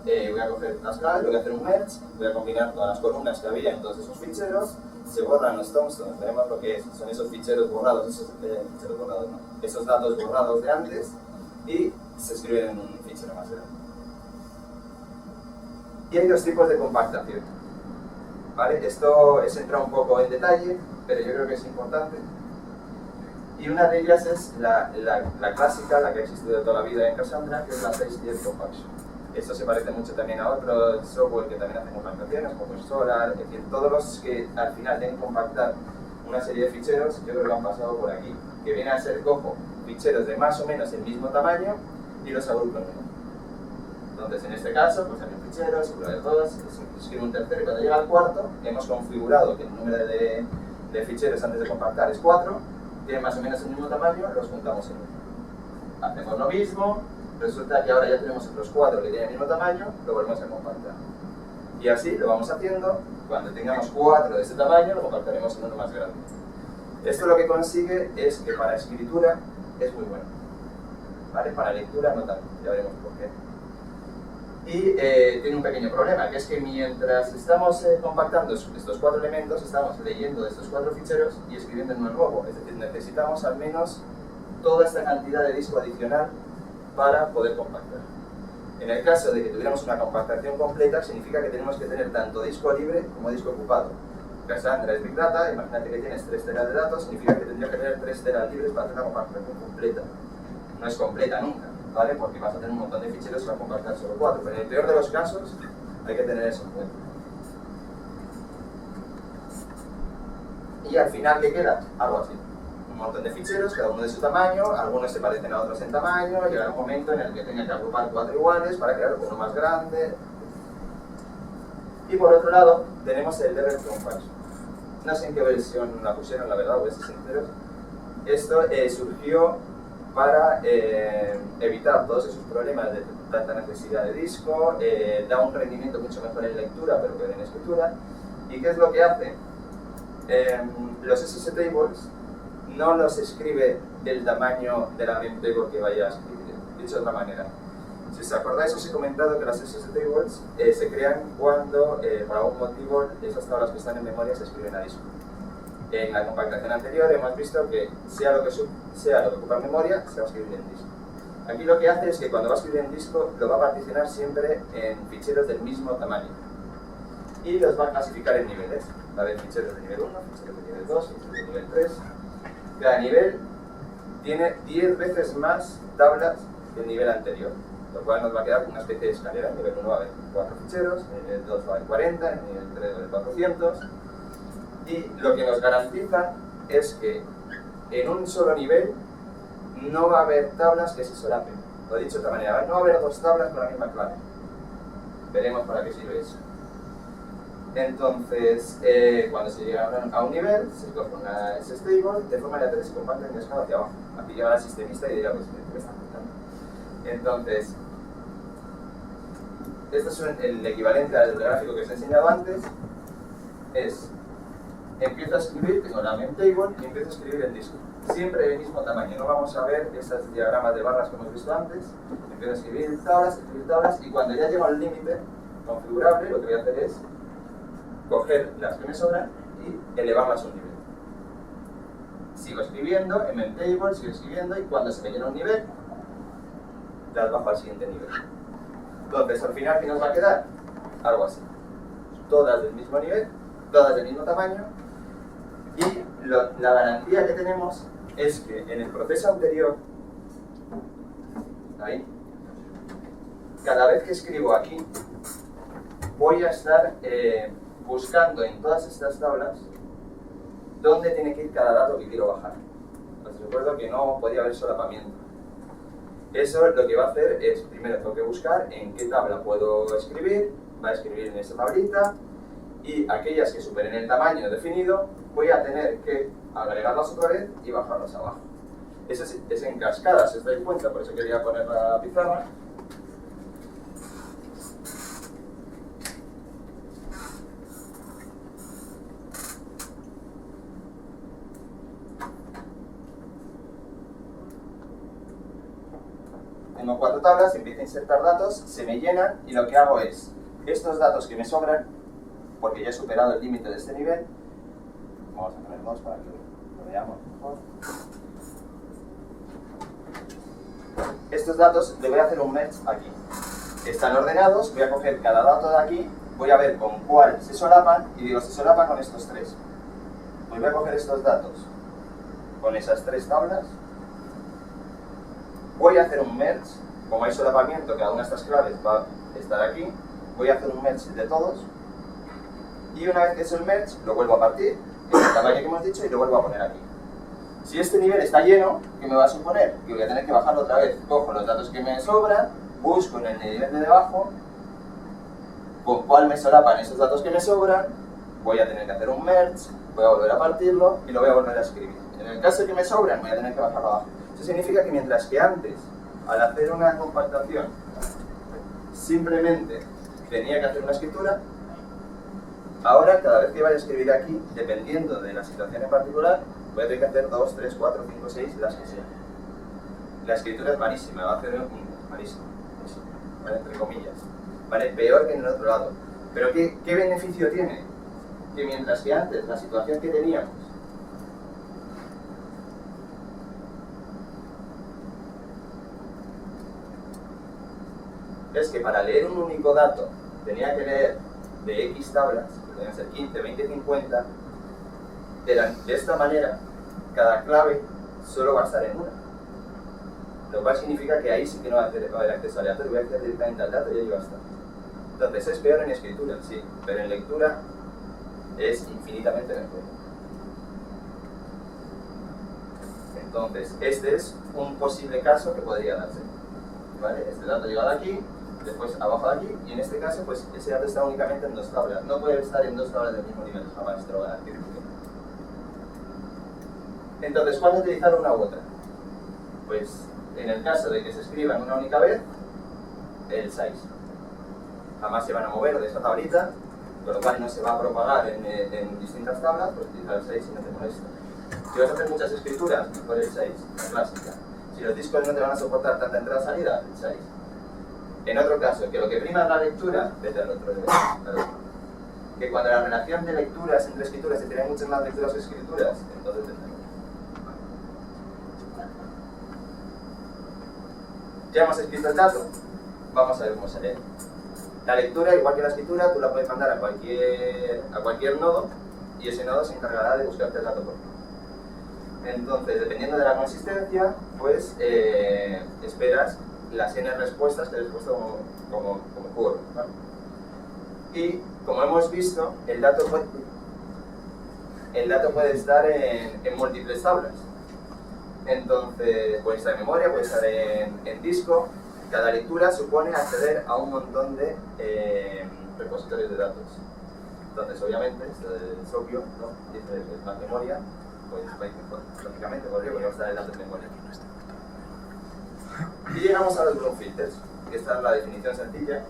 [SPEAKER 5] Voy a coger las claves, voy a hacer un merge, voy a combinar todas las columnas que había en todos esos ficheros, se borran los tombstones, veremos lo que es, son esos ficheros borrados, esos datos borrados de antes, y se escriben en un fichero más grande. Y hay dos tipos de compactación. ¿Vale? Esto es entrar un poco en detalle, pero yo creo que es importante. Y una de ellas es la clásica, la que ha existido toda la vida en Cassandra, que es la 6-10 compaction. Esto se parece mucho también a otro software que también hace compactaciones, como el Solar, es decir, todos los que al final tienen que compactar una serie de ficheros, yo creo que han pasado por aquí, que viene a ser, cojo ficheros de más o menos el mismo tamaño y los agrupo en uno. Entonces, en este caso, pues hay un fichero, se prueba dos, se escribe un tercero y cuando llega al cuarto, hemos configurado que el número de ficheros antes de compactar es 4, tienen más o menos el mismo tamaño, los juntamos en uno. Hacemos lo mismo. Resulta que ahora ya tenemos otros 4 que tienen el mismo tamaño, lo volvemos a compactar. Y así lo vamos haciendo, cuando tengamos 4 de ese tamaño, lo compactaremos en uno más grande. Esto lo que consigue es que para escritura es muy bueno. ¿Vale? Para lectura no tanto, ya veremos por qué. Y tiene un pequeño problema, que es que mientras estamos compactando estos 4 elementos, estamos leyendo de estos 4 ficheros y escribiendo en uno nuevo. Es decir, necesitamos al menos toda esta cantidad de disco adicional para poder compactar. En el caso de que tuviéramos una compactación completa, significa que tenemos que tener tanto disco libre como disco ocupado. Cassandra es Big Data, imagínate que tienes 3 teras de datos, significa que tendrías que tener 3 teras libres para hacer una compactación completa. No es completa nunca, ¿vale? Porque vas a tener un montón de ficheros y vas a compactar solo 4, pero en el peor de los casos hay que tener eso en cuenta. Y al final, ¿qué queda? Algo así. Un montón de ficheros, cada uno de su tamaño, algunos se parecen a otros en tamaño, llegará un momento en el que tenga que agrupar 4 iguales para crear uno más grande. Y por otro lado, tenemos el Level Compaction. No sé en qué versión la pusieron, la verdad, voy a ser sincero. Esto surgió para evitar todos esos problemas de tanta necesidad de disco, da un rendimiento mucho mejor en lectura, pero peor en escritura. ¿Y qué es lo que hace? Los SSTables no los escribe del tamaño de la memtable que vaya a escribir. Dicho de otra manera, si os acordáis, os he comentado que las SSTables se crean cuando, por algún motivo, esas tablas que están en memoria se escriben a disco. En la compactación anterior hemos visto que sea lo que ocupa en memoria, se va a escribir en disco. Aquí lo que hace es que cuando va a escribir en disco, lo va a particionar siempre en ficheros del mismo tamaño. Y los va a clasificar en niveles. Va a haber ficheros de nivel 1, ficheros de nivel 2, ficheros de nivel 3. Cada nivel tiene 10 veces más tablas que el nivel anterior, lo cual nos va a quedar como una especie de escalera. En nivel 1 va a haber 4 ficheros, en nivel 2 va a haber 40, en nivel 3 va a haber 400. Y lo que nos garantiza es que en un solo nivel no va a haber tablas que se solapen. Lo he dicho de otra manera, no va a haber 2 tablas con la misma clave. Veremos para qué sirve eso. Entonces, cuando se llega a un nivel, se coge una SSTable, de forma aleatoria se compacta en escala hacia abajo. Aquí llegará el sistemista y dirá, pues, ¿qué está afectando? Entonces, este es el equivalente al gráfico que os he enseñado antes. Empiezo a escribir, tengo la memtable y empiezo a escribir el disco. Siempre del mismo tamaño, no vamos a ver estos diagramas de barras que hemos visto antes. Empiezo a escribir tablas y cuando ya llego al límite configurable, lo que voy a hacer es coger las que me sobran y elevarlas a un nivel. Sigo escribiendo en memtable, sigo escribiendo y cuando se me llena un nivel, las bajo al siguiente nivel. Entonces, al final, ¿qué nos va a quedar? Algo así. Todas del mismo nivel, todas del mismo tamaño, y la garantía que tenemos es que en el proceso anterior, ahí, cada vez que escribo aquí, voy a estar buscando en todas estas tablas dónde tiene que ir cada dato que quiero bajar. Os recuerdo que no podía haber solapamiento. Eso lo que va a hacer es, primero tengo que buscar en qué tabla puedo escribir, va a escribir en esta tablita, y aquellas que superen el tamaño definido, voy a tener que agregarlas otra vez y bajarlas abajo. Eso es en cascada, si os dais cuenta, por eso quería poner la pizarra. Tengo 4 tablas, empiezo a insertar datos, se me llenan y lo que hago es, estos datos que me sobran, porque ya he superado el límite de este nivel, vamos a poner 2 para que lo veamos mejor. Estos datos le voy a hacer un merge aquí. Están ordenados, voy a coger cada dato de aquí, voy a ver con cuál se solapan y digo, se solapan con estos 3. Pues voy a coger estos datos con esas 3 tablas. Voy a hacer un merge, como hay solapamiento, cada una de estas claves va a estar aquí, voy a hacer un merge de todos, y una vez que es el merge, lo vuelvo a partir, en el tamaño que hemos dicho, y lo vuelvo a poner aquí. Si este nivel está lleno, ¿qué me va a suponer? Que voy a tener que bajarlo otra vez. Cojo los datos que me sobran, busco en el nivel de debajo, con cuál me solapan esos datos que me sobran, voy a tener que hacer un merge, voy a volver a partirlo, y lo voy a volver a escribir. En el caso de que me sobran, voy a tener que bajarlo abajo. Eso significa que mientras que antes, al hacer una compactación, simplemente tenía que hacer una escritura, ahora cada vez que vaya a escribir aquí, dependiendo de la situación en particular, voy a tener que hacer 2, 3, 4, 5, 6, las que sean. La escritura es malísima, va a hacer malísima, ¿vale? Entre comillas, ¿vale? Peor que en el otro lado. Pero ¿qué beneficio tiene? Que mientras que antes la situación que teníamos es que para leer un único dato tenía que leer de X tablas, que podían ser 15, 20, 50, de esta manera, cada clave solo va a estar en una. Lo cual significa que ahí sí que no va a haber acceso aleatorio, voy a acceder directamente al dato y ahí va a estar. Entonces es peor en escritura, sí, pero en lectura es infinitamente mejor. Entonces, este es un posible caso que podría darse. ¿Vale? Este dato llega de aquí, después abajo de aquí, y en este caso, pues ese dato está únicamente en 2 tablas. No puede estar en 2 tablas del mismo nivel, jamás te lo voy a decir. Entonces, ¿cuándo utilizar una u otra? Pues en el caso de que se escriban una única vez, el size. Jamás se van a mover de esa tablita, con lo cual no se va a propagar en distintas tablas, pues utiliza el size y no te molesta. Si vas a hacer muchas escrituras, mejor el size, la clásica. Si los discos no te van a soportar tanta entrada-salida, el size. En otro caso, que lo que prima es la lectura, vete al otro nivel. Que cuando la relación de lecturas entre escrituras se tienen muchas más lecturas que escrituras, entonces tendremos. Ya hemos escrito el dato, vamos a ver cómo se lee. La lectura, igual que la escritura, tú la puedes mandar a cualquier nodo y ese nodo se encargará de buscarte el dato por ti. Entonces, dependiendo de la consistencia, pues esperas las n respuestas que has puesto como curve, ¿vale? Y como hemos visto, el dato puede estar en múltiples tablas. Entonces, puede estar en memoria, puede estar en disco. Cada lectura supone acceder a un montón de repositorios de datos. Entonces, obviamente, esto es obvio, ¿no? Dice que es más memoria, pues vais mejor, lógicamente, porque va a estar el dato en memoria. Y llegamos a los Bloom filters, que esta es la definición sencilla,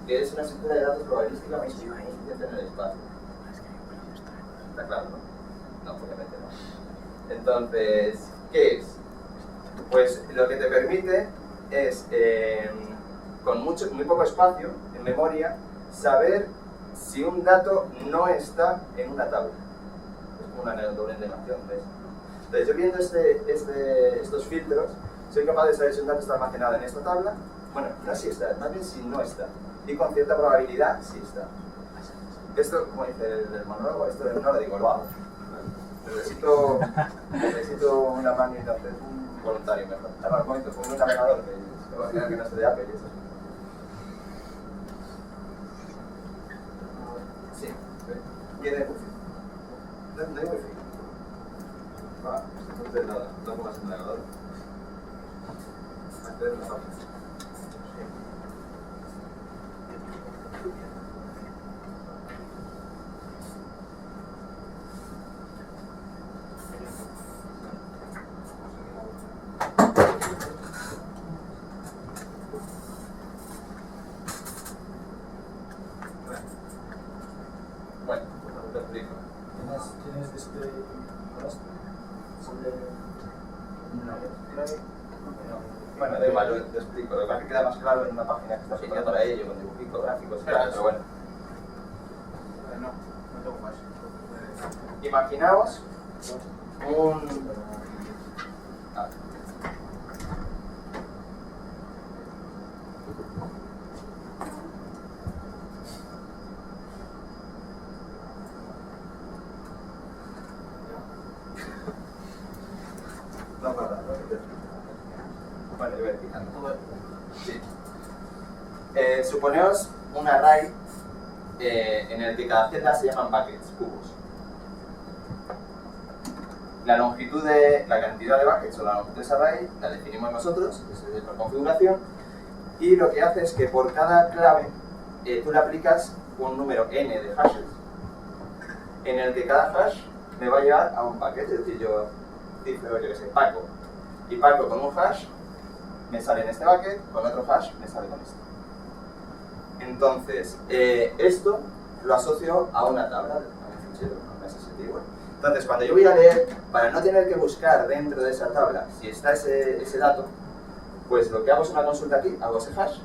[SPEAKER 5] que es una estructura de datos probabilística muy suficiente en el espacio. ¿Está claro, no? No, obviamente no. Entonces, ¿qué es? Pues lo que te permite es, con muy poco espacio en memoria, saber si un dato no está en una tabla. Es como una doble endenación, ¿ves? Entonces, yo viendo estos filtros, soy capaz de saber si un dato está almacenado en esta tabla Bueno, no si está, más bien si no está. Y con cierta probabilidad sí está. Esto, como dice el monólogo, esto no lo digo, lo hago. Necesito una mano, entonces un voluntario mejor. Ahora un momento, pongo un navegador que va a tener que no se de Apple y eso. Sí, viene wifi. No hay wifi. Va, entonces nada, no pongas el navegador. Acceder a la página. Bueno, te explico.
[SPEAKER 2] ¿Tienes display sobre
[SPEAKER 5] Bueno, da igual, lo explico. Lo que queda más claro en una página que está asociada para ello, con dibujitos, gráficos, pero bueno.
[SPEAKER 3] No tengo más.
[SPEAKER 5] Imaginaos un... Ah. No pasa nada. Bueno, yo voy explicando. Sí. Suponeos un array en el que cada celda se llaman buckets, cubos. La longitud de la cantidad de buckets o la longitud de ese array la definimos nosotros, desde nuestra configuración, y lo que hace es que por cada clave tú le aplicas un número n de hashes, en el que cada hash me va a llevar a un bucket, es decir, yo que sé, Paco, y Paco con un hash me sale en este bucket, con otro hash me sale con este. Entonces, esto lo asocio a una tabla, a un fichero, a una SST. Entonces, cuando yo voy a leer, para no tener que buscar dentro de esa tabla si está ese dato, pues lo que hago es una consulta aquí, hago ese hash,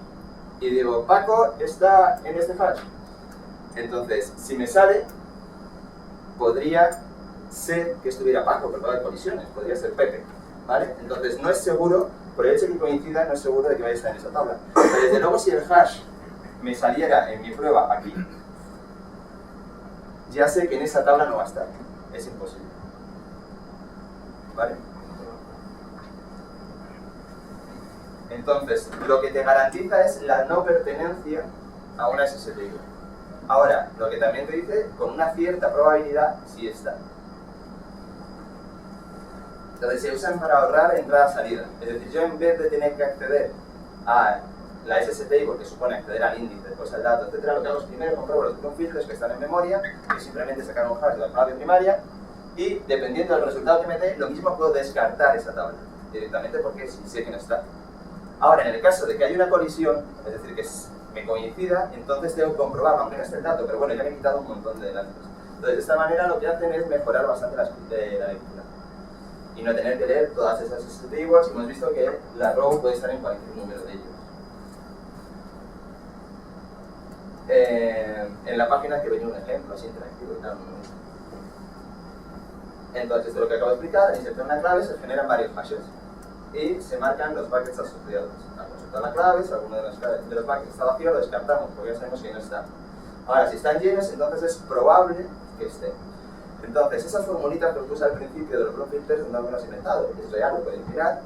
[SPEAKER 5] y digo, Paco está en este hash. Entonces, si me sale, podría ser que estuviera Paco, porque va a haber colisiones, podría ser Pepe, ¿vale? Entonces, no es seguro, por el hecho de que coincida, no es seguro de que vaya a estar en esa tabla. Pero desde luego, si el hash me saliera en mi prueba aquí, ya sé que en esa tabla no va a estar. Es imposible. ¿Vale? Entonces, lo que te garantiza es la no pertenencia a una SST. Ahora, lo que también te dice, con una cierta probabilidad, sí está. Entonces, se usan para ahorrar entrada-salida. Es decir, yo en vez de tener que acceder a la SST, porque supone acceder al índice, después al dato, etc., lo que hago es primero compruebo los botón filtros que están en memoria, que simplemente sacar un hash de la clave primaria, y dependiendo del resultado que me dé, lo mismo puedo descartar esa tabla directamente porque sé que no está. Ahora, en el caso de que haya una colisión, es decir, que me coincida, entonces tengo que comprobarlo, aunque no esté el dato, pero bueno, ya me he quitado un montón de datos. Entonces, de esta manera lo que hacen es mejorar bastante la lectura y no tener que leer todas esas SST tables. Hemos visto que la row puede estar en cualquier número de ellos. En la página que venía un ejemplo así interactivo y tal. Entonces, de lo que acabo de explicar, al insertar una clave se generan varios hashes y se marcan los buckets asociados. Al consultar la clave, si alguno de los buckets está vacío, lo descartamos porque ya sabemos que no está. Ahora, si están llenos, entonces es probable que esté. Entonces, esas formulitas que os puse al principio de los block filters no me las he inventado, es real, lo podéis mirar,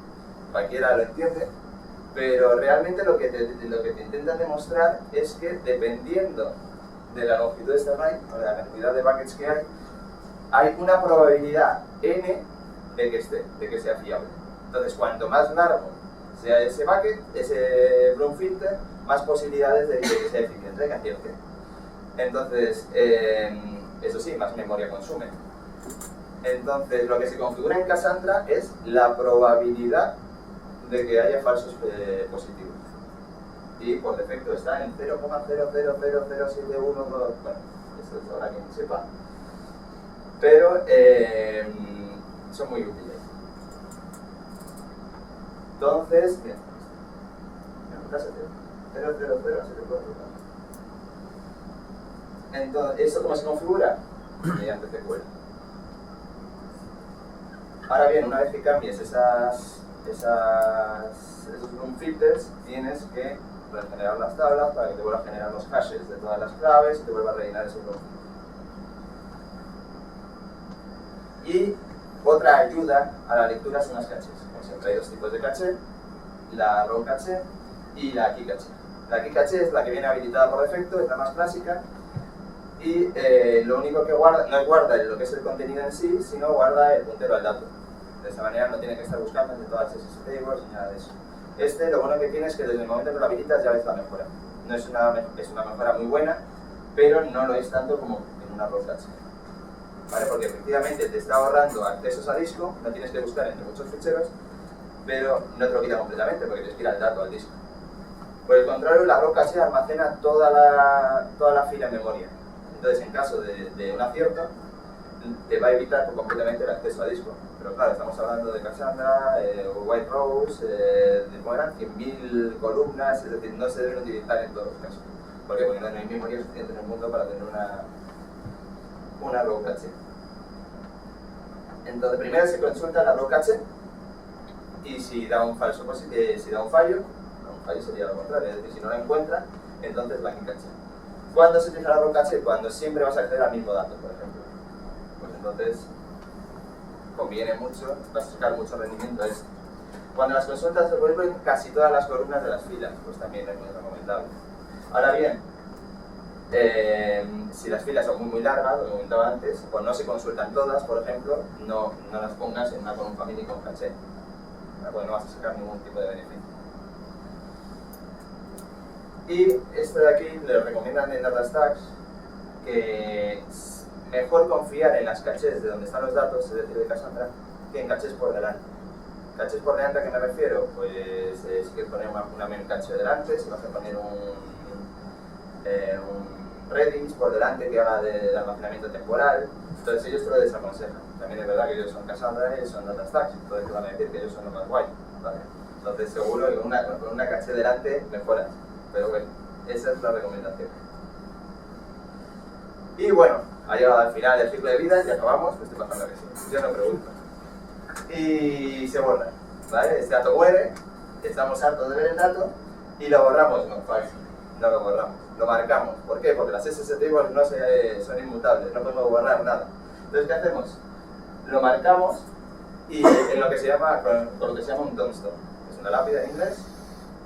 [SPEAKER 5] cualquiera lo entiende, pero realmente lo que te intentan demostrar es que dependiendo de la longitud de este array, o de la cantidad de buckets que hay una probabilidad n de que esté, de que sea fiable. Entonces, cuanto más largo sea ese bucket, ese block filter, más posibilidades de que sea eficiente, de que acierte. Entonces, eso sí, más memoria consume. Entonces, lo que se configura en Cassandra es la probabilidad de que haya falsos positivos. Y por defecto está en 0,00000712. Bueno, eso es ahora quien sepa. Pero son muy útiles. Entonces, bien. 0,000712. Entonces, ¿esto cómo se configura? Mediante SQL. Ahora bien, una vez que cambies esas esos room filters tienes que regenerar las tablas para que te vuelva a generar los hashes de todas las claves y te vuelva a rellenar esos room filters. Y otra ayuda a la lectura son las caches. Como siempre hay dos tipos de caché, la raw caché y la key caché. La key caché es la que viene habilitada por defecto, es la más clásica, y lo único que guarda, no guarda lo que es el contenido en sí, sino guarda el puntero al dato. De esa manera no tiene que estar buscando entre todas las SSTables ni nada de eso. Lo bueno que tiene es que desde el momento que lo habilitas ya ves la mejora. No es una mejora muy buena, pero no lo es tanto como en una raw cache. ¿Vale? Porque efectivamente te está ahorrando accesos a disco, no tienes que buscar entre muchos ficheros, pero no te lo quita completamente porque te tira el dato al disco. Por el contrario, la raw cache almacena toda la fila en memoria. Entonces, en caso de un acierto, te va a evitar completamente el acceso a disco. Pero claro, estamos hablando de Cassandra, White Rose, de 100.000 columnas, es decir, no se deben utilizar en todos los casos. ¿Por qué? Porque no hay memoria suficiente en el mundo para tener una raw cache. Entonces, primero se consulta la raw cache y si da un fallo sería lo contrario, es decir, si no la encuentra, entonces la key cache. ¿Cuándo se utiliza la raw cache? Cuando siempre vas a acceder al mismo dato, por ejemplo. Pues entonces conviene mucho, vas a sacar mucho rendimiento a esto. Cuando las consultas se vuelven casi todas las columnas de las filas, pues también es muy recomendable. Ahora bien, si las filas son muy largas, lo que comentaba antes, o no se consultan todas, por ejemplo, no las pongas en una column family con caché, porque no vas a sacar ningún tipo de beneficio. Y esto de aquí les recomiendan en DataStax que es mejor confiar en las cachés de donde están los datos, es decir, de Cassandra, que en cachés por delante. ¿Cachés por delante a qué me refiero? Pues si quieres poner una main cache delante, si vas a poner un Redis por delante que haga de almacenamiento temporal, entonces ellos te lo desaconsejan. También es verdad que ellos son Cassandra y ellos son DataStax, entonces te van a decir que ellos son los más guay, ¿vale? Entonces seguro que con una caché delante mejoras, pero bueno, esa es la recomendación. Y bueno, ha llegado al final del ciclo de vida, ya acabamos, pues estoy pasando que sí, yo no pregunto. Y se borra, ¿vale? Este dato muere, estamos hartos de ver el dato y lo borramos, no, falso, no lo borramos, lo marcamos. ¿Por qué? Porque las SSTables son inmutables, no podemos borrar nada. Entonces, ¿qué hacemos? Lo marcamos y en lo que se llama, con lo que se llama un tombstone, que es una lápida en inglés,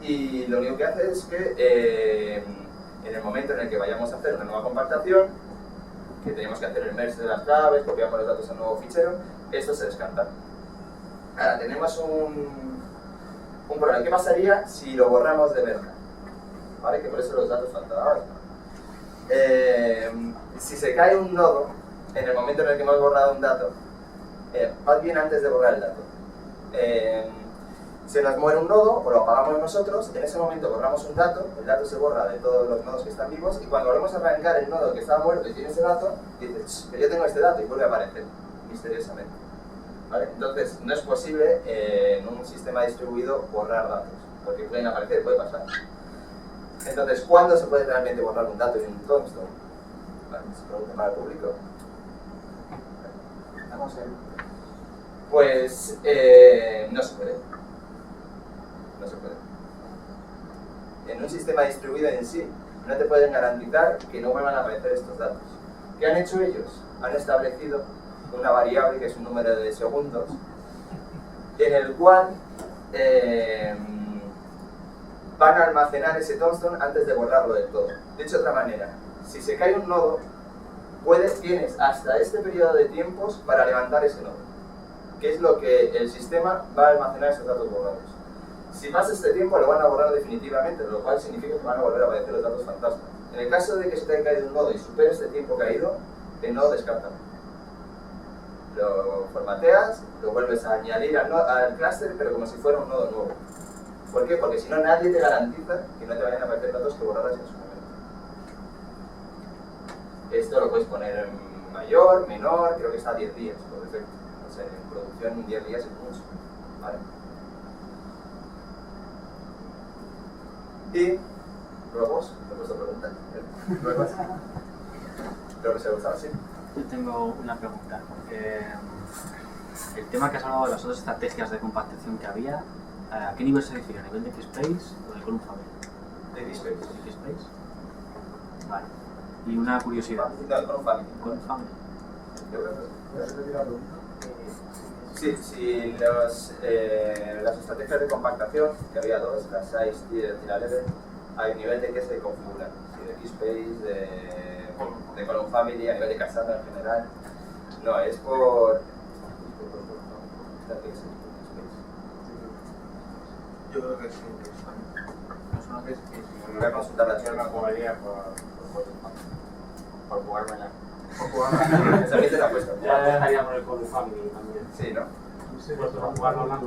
[SPEAKER 5] y lo único que hace es que en el momento en el que vayamos a hacer una nueva compactación, que tenemos que hacer el merge de las claves, copiamos los datos a un nuevo fichero, esto se descarta. Ahora, tenemos un problema. ¿Qué pasaría si lo borramos de merge? ¿Vale? Que por eso los datos faltaban. Si se cae un nodo, en el momento en el que hemos borrado un dato, más bien antes de borrar el dato, se nos muere un nodo o lo apagamos nosotros, en ese momento borramos un dato, el dato se borra de todos los nodos que están vivos y cuando volvemos a arrancar el nodo que estaba muerto y tiene ese dato, dices, pero yo tengo este dato y vuelve a aparecer misteriosamente. ¿Vale? Entonces, no es posible en un sistema distribuido borrar datos, porque pueden aparecer, puede pasar. Entonces, ¿cuándo se puede realmente borrar un dato en un tombstone? Vale, se pregunta para el público. Vamos a ver. Pues no se puede. No se puede. En un sistema distribuido en sí, no te pueden garantizar que no vuelvan a aparecer estos datos. ¿Qué han hecho ellos? Han establecido una variable que es un número de segundos, en el cual van a almacenar ese tombstone antes de borrarlo del todo. Dicho de otra manera, si se cae un nodo, tienes hasta este periodo de tiempos para levantar ese nodo, que es lo que el sistema va a almacenar esos datos borrados. Si pasa este tiempo, lo van a borrar definitivamente, lo cual significa que van a volver a aparecer los datos fantasma. En el caso de que se te haya caído un nodo y supere este tiempo caído, el nodo descarta. Lo formateas, lo vuelves a añadir al clúster, pero como si fuera un nodo nuevo. ¿Por qué? Porque si no, nadie te garantiza que no te vayan a aparecer datos que borraras en su momento. Esto lo puedes poner en mayor, menor, creo que está a 10 días, por defecto. O sea, en producción 10 días es mucho, ¿vale? Y luego vos, te he puesto preguntas. Luego creo que se ha gustado así.
[SPEAKER 4] Yo tengo una pregunta. el tema que has hablado de las otras estrategias de compactación que había, ¿a qué nivel se refiere? ¿A nivel de XSpace o de Column Family?
[SPEAKER 3] De Dispace.
[SPEAKER 4] ¿De XSpace? Vale. Y una curiosidad. Column Family.
[SPEAKER 5] Sí, las estrategias de compactación, que había dos, la Size, Tier y la Level, hay nivel de que se configuran. De XSpace, de Column Family, a nivel de Cassandra en general. No, es por...
[SPEAKER 3] Yo creo que sí.
[SPEAKER 5] Voy a consultar la
[SPEAKER 6] Yo me jugaría por jugármela.
[SPEAKER 5] Esa vez te la he puesto.
[SPEAKER 6] Ya dejaría por el Column Family también.
[SPEAKER 5] Sí, ¿no?
[SPEAKER 6] Pues por jugárnosla.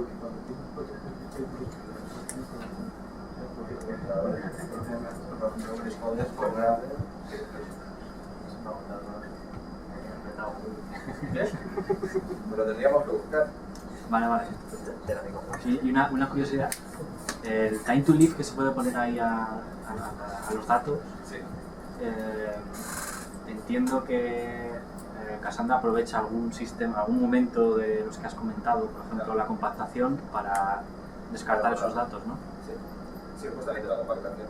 [SPEAKER 5] Pero tendríamos que buscar.
[SPEAKER 4] Vale. Y una curiosidad. El time to live que se puede poner ahí a los datos,
[SPEAKER 5] Sí.
[SPEAKER 4] entiendo que Cassandra aprovecha algún sistema, algún momento de los que has comentado, por ejemplo la compactación, para descartar esos datos, ¿no?
[SPEAKER 5] Sí, justamente la compactación.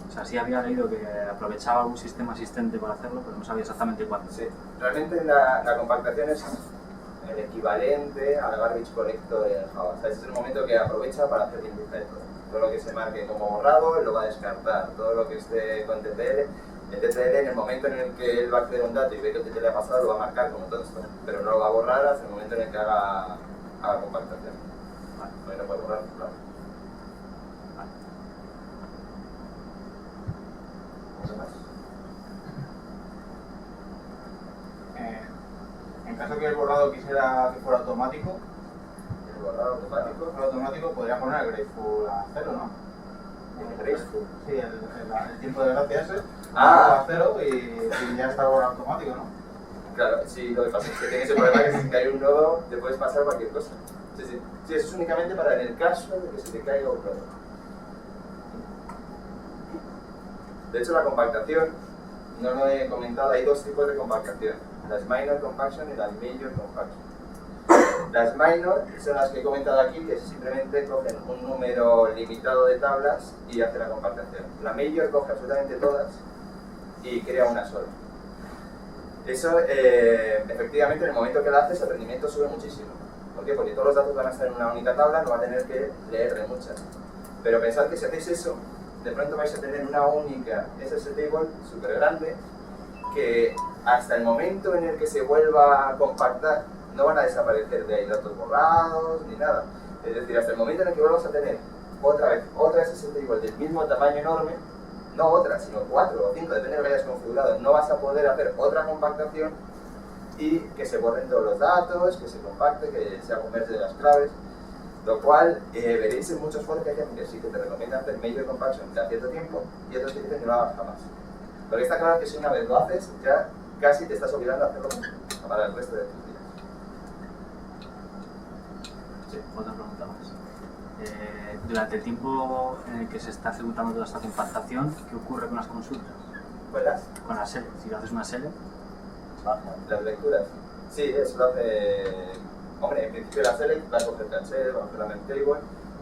[SPEAKER 4] O sea, sí había leído que aprovechaba algún sistema asistente para hacerlo, pero no sabía exactamente cuándo.
[SPEAKER 5] Sí, realmente la compactación es el equivalente al garbage collector en Java. O sea, ese es el momento que aprovecha para hacer limpieza de todo. Todo lo que se marque como borrado lo va a descartar. Todo lo que esté con TTL, el TTL en el momento en el que él va a acceder a un dato y ve que el TTL ha pasado lo va a marcar como todo esto, pero no lo va a borrar hasta el momento en el que haga compactación. Vale. No puede borrar, claro.
[SPEAKER 4] Vale.
[SPEAKER 5] ¿Algo más?
[SPEAKER 3] En caso que el borrado quisiera que fuera automático,
[SPEAKER 5] El borrado automático.
[SPEAKER 3] podría poner el Grateful a 0, ¿no?
[SPEAKER 5] ¿El Graceful?
[SPEAKER 3] Sí, el tiempo de gracia ese,
[SPEAKER 5] Ah.
[SPEAKER 3] a 0 y ya está borrado automático, ¿no?
[SPEAKER 5] Claro, sí, lo que pasa es que tienes el problema que si te cae un nodo te puedes pasar cualquier cosa. Sí, eso es únicamente para en el caso de que se te caiga un nodo. De hecho, la compactación, no lo he comentado, hay dos tipos de compactación. Las minor compaction y las major compaction. Las minor son las que he comentado aquí, que simplemente cogen un número limitado de tablas y hacen la compactación. La major coge absolutamente todas y crea una sola. Eso, efectivamente, en el momento que lo haces, el rendimiento sube muchísimo. ¿Por qué? Porque todos los datos van a estar en una única tabla, no va a tener que leer de muchas. Pero pensad que si hacéis eso, de pronto vais a tener una única SS table súper grande, que hasta el momento en el que se vuelva a compactar, no van a desaparecer de ahí datos borrados ni nada. Es decir, hasta el momento en el que vuelvas a tener otra vez otra SS table del mismo tamaño enorme, no otra, sino 4 o 5, depende de lo que hayas configurado, no vas a poder hacer otra compactación y que se borren todos los datos, que se compacte, que se converse de las claves, lo cual veréis en muchos foros que hay gente que sí que te recomienda hacer major compaction cada cierto tiempo y otros que dicen que no lo hagas jamás. Porque está claro que si una vez lo haces, ya casi te estás obligando a hacerlo para el resto de tus días.
[SPEAKER 4] Sí, otra pregunta más. Durante el tiempo en el que se está ejecutando toda esta compactación, ¿qué ocurre con las consultas?
[SPEAKER 5] ¿Cuáles?
[SPEAKER 4] Con la SELE. Si haces una SELE,
[SPEAKER 5] Las lecturas. Sí, eso lo hace... Hombre, en principio la select va a coger caché, va a coger la memtable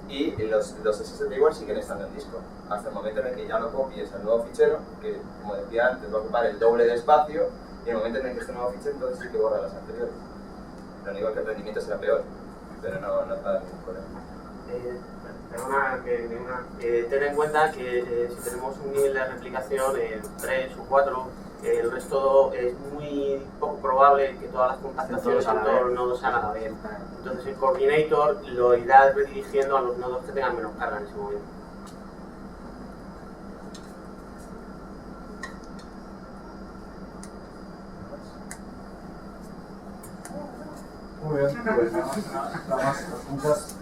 [SPEAKER 5] y los SS tables siguen estando en disco. Hasta el momento en el que ya lo copies al nuevo fichero, que como decía antes va a ocupar el doble de espacio, y en el momento en el que este nuevo fichero entonces sí que borra las anteriores. Lo único que el rendimiento será peor, pero no está ningún problema.
[SPEAKER 1] Ten en cuenta que si tenemos un nivel de replicación en 3 o 4, el resto es muy poco probable que todas las compactaciones en todos los nodos sean a la vez. Entonces el coordinator lo irá redirigiendo a los nodos que tengan menos carga en ese momento.
[SPEAKER 2] Muy bien, pues nada más, las preguntas,